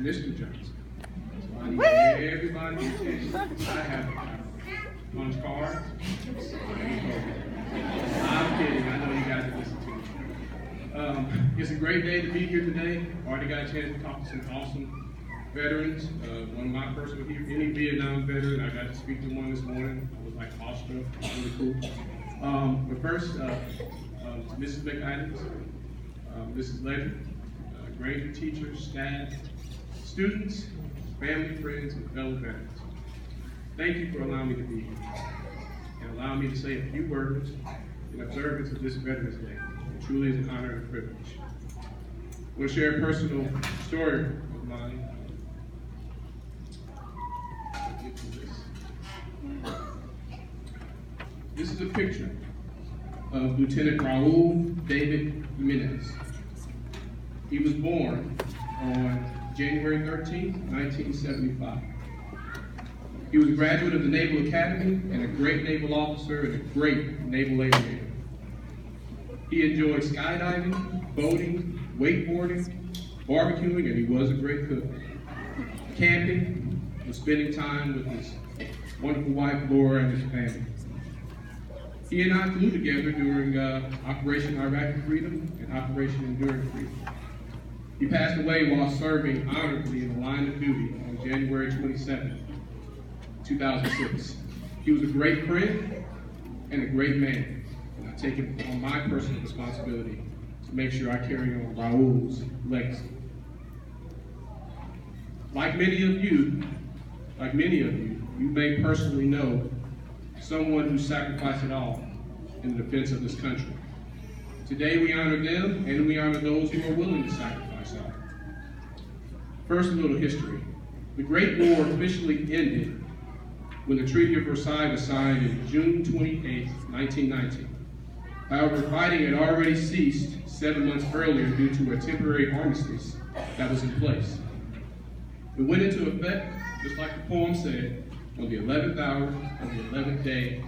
Mr. Johnson. So I need everybody's attention. I have punch cards. I'm kidding. I know you guys are listening to me. It's a great day to be here today. Already got a chance to talk to some awesome veterans. One of my personal here, any Vietnam veteran, I got to speak to one this morning. I was like awestruck. Really cool. But first, to Mrs. McIdams, Mrs. Legend, Granger teachers, staff, students, family, friends, and fellow veterans. Thank you for allowing me to be here and allowing me to say a few words in observance of this Veterans Day. It truly is an honor and a privilege. I want to share a personal story of mine. This is a picture of Lieutenant Raul David Jimenez. He was born on January 13, 1975. He was a graduate of the Naval Academy and a great naval officer and a great naval aviator. He enjoyed skydiving, boating, wakeboarding, barbecuing, and he was a great cook. Camping, and spending time with his wonderful wife, Laura, and his family. He and I flew together during Operation Iraqi Freedom and Operation Enduring Freedom. He passed away while serving honorably in the line of duty on January 27, 2006. He was a great friend and a great man, and I take it on my personal responsibility to make sure I carry on Raul's legacy. Like many of you, you may personally know someone who sacrificed it all in the defense of this country. Today we honor them and we honor those who are willing to sacrifice all. First, a little history. The Great War officially ended when the Treaty of Versailles was signed on June 28, 1919. However, fighting had already ceased 7 months earlier due to a temporary armistice that was in place. It went into effect, just like the poem said, on the 11th hour of the 11th day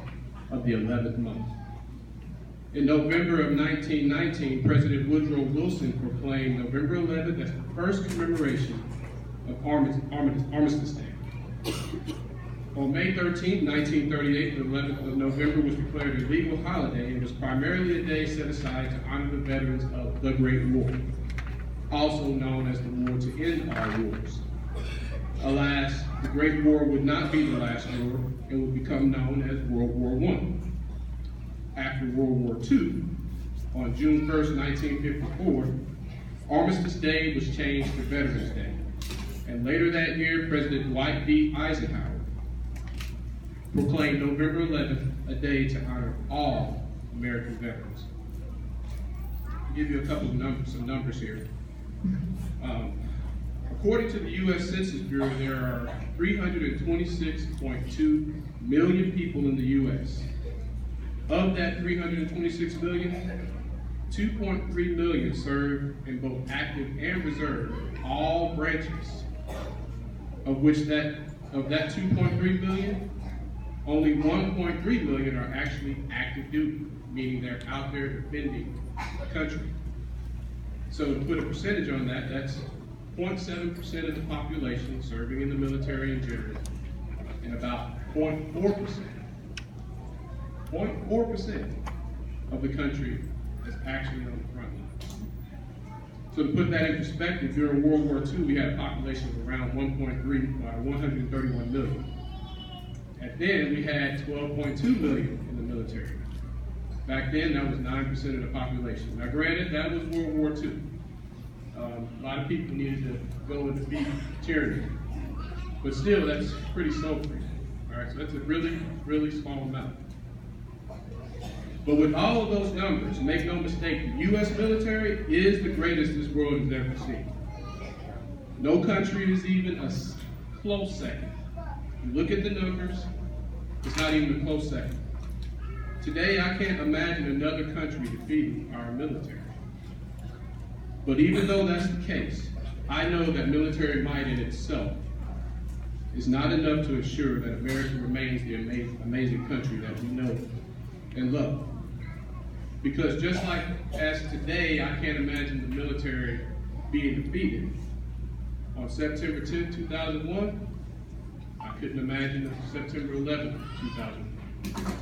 of the 11th month. In November of 1919, President Woodrow Wilson proclaimed November 11th as the first commemoration of Armistice Day. On May 13, 1938, the 11th of November was declared a legal holiday and was primarily a day set aside to honor the veterans of the Great War, also known as the War to End All Wars. Alas, the Great War would not be the last war and would become known as World War I. After World War II, on June 1st, 1954, Armistice Day was changed to Veterans Day. And later that year, President Dwight D. Eisenhower proclaimed November 11th a day to honor all American veterans. I'll give you a couple of some numbers here. According to the U.S. Census Bureau, there are 326.2 million people in the U.S. Of that 326 million, 2.3 million serve in both active and reserve, all branches, of that 2.3 million, only 1.3 million are actually active duty, meaning they're out there defending the country. So to put a percentage on that, that's 0.7% of the population serving in the military in general, and about 0.4% of the country is actually on the front line. So to put that in perspective, during World War II, we had a population of around 131 million. And then we had 12.2 million in the military. Back then, that was 9% of the population. Now granted, that was World War II. A lot of people needed to go and defeat tyranny. But still, that's pretty sobering. All right, so that's a really, really small amount. But with all of those numbers, make no mistake, the U.S. military is the greatest this world has ever seen. No country is even a close second. You look at the numbers, it's not even a close second. Today, I can't imagine another country defeating our military. But even though that's the case, I know that military might in itself is not enough to ensure that America remains the amazing country that we know and love. Because just like as today, I can't imagine the military being defeated, on September 10, 2001, I couldn't imagine September 11, 2001.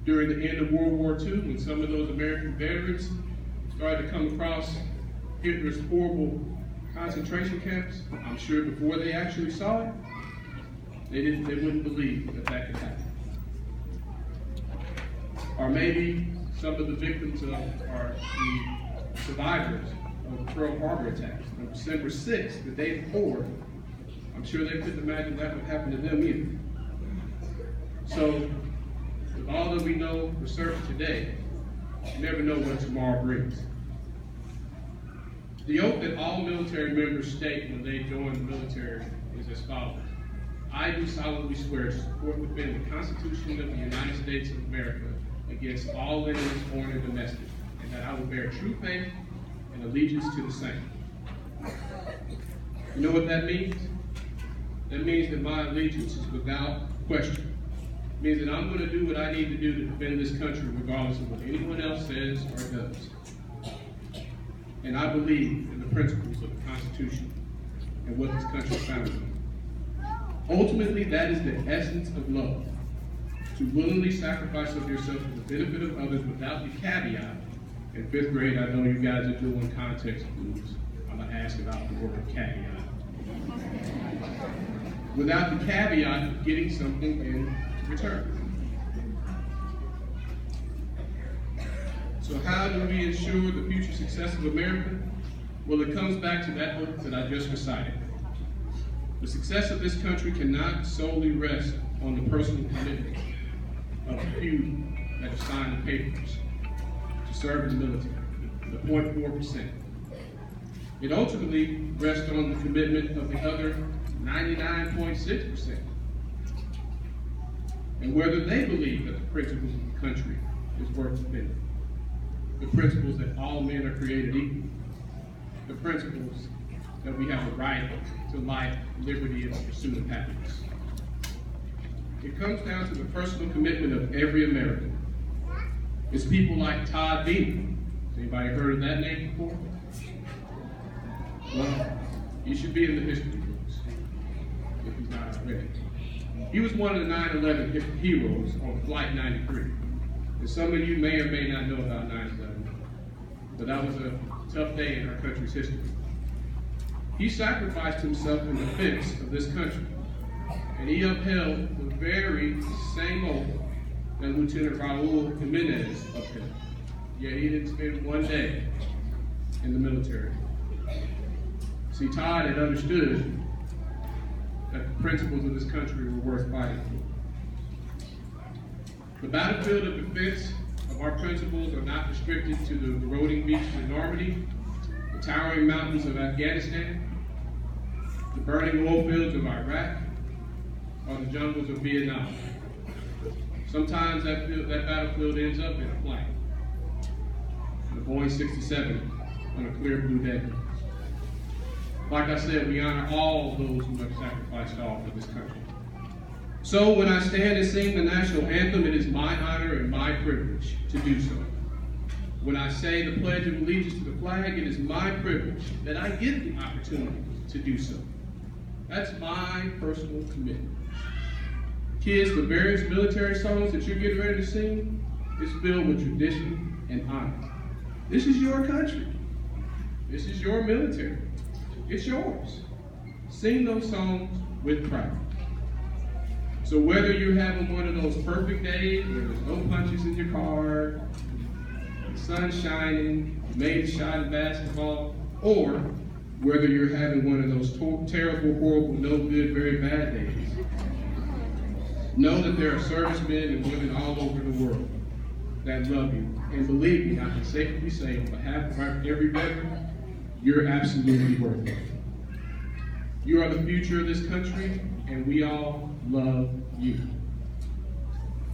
During the end of World War II, when some of those American veterans started to come across Hitler's horrible concentration camps, I'm sure before they actually saw it, they wouldn't believe that that could happen. Or maybe some of the victims are the survivors of the Pearl Harbor attacks on December 6th, the day before. I'm sure they couldn't imagine that would happen to them either. So, with all that we know for certain today, you never know what tomorrow brings. The oath that all military members state when they join the military is as follows. I do solemnly swear to support and defend the Constitution of the United States of America against all enemies, foreign and domestic, and that I will bear true faith and allegiance to the same. You know what that means? That means that my allegiance is without question. It means that I'm going to do what I need to do to defend this country regardless of what anyone else says or does. And I believe in the principles of the Constitution and what this country is founded on. Ultimately, that is the essence of love. To willingly sacrifice of yourself for the benefit of others without the caveat. In 5th grade, I know you guys are doing context clues. I'm going to ask about the word caveat. Without the caveat of getting something in return. So how do we ensure the future success of America? Well, it comes back to that oath that I just recited. The success of this country cannot solely rest on the personal commitment of a few that have signed the papers to serve in the military, the 0.4%. It ultimately rests on the commitment of the other 99.6%, and whether they believe that the principles of the country is worth defending. The principles that all men are created equal. The principles that we have a right to life, liberty, and the pursuit of happiness. It comes down to the personal commitment of every American. It's people like Todd Beamer. Has anybody heard of that name before? Well, he should be in the history books, if he's not already. He was one of the 9/11 heroes on Flight 93. And some of you may or may not know about 9/11, but that was a tough day in our country's history. He sacrificed himself in defense of this country, and he upheld the very same oath that Lieutenant Raul Jimenez upheld. Yet he didn't spend one day in the military. See, Todd had understood that the principles of this country were worth fighting for. The battlefield of defense of our principles are not restricted to the eroding beaches of Normandy, the towering mountains of Afghanistan, the burning oil fields of Iraq, or the jungles of Vietnam. Sometimes that battlefield ends up in a plane, in a Boeing 67 on a clear blue day. Like I said, we honor all those who have sacrificed all for this country. So when I stand and sing the national anthem, it is my honor and my privilege to do so. When I say the Pledge of Allegiance to the flag, it is my privilege that I get the opportunity to do so. That's my personal commitment. Kids, the various military songs that you're getting ready to sing is filled with tradition and honor. This is your country. This is your military. It's yours. Sing those songs with pride. So whether you're having one of those perfect days where there's no punches in your car, the sun's shining, you made a shot at basketball, or whether you're having one of those terrible, horrible, no good, very bad days, know that there are servicemen and women all over the world that love you. And believe me, I can safely say on behalf of every veteran, you're absolutely worth it. You are the future of this country, and we all love you.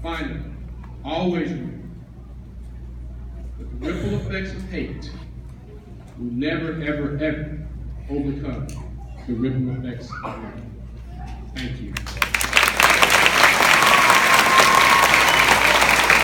Finally, always remember that the ripple effects of hate will never, ever, ever overcome the ripple effects of love. Thank you.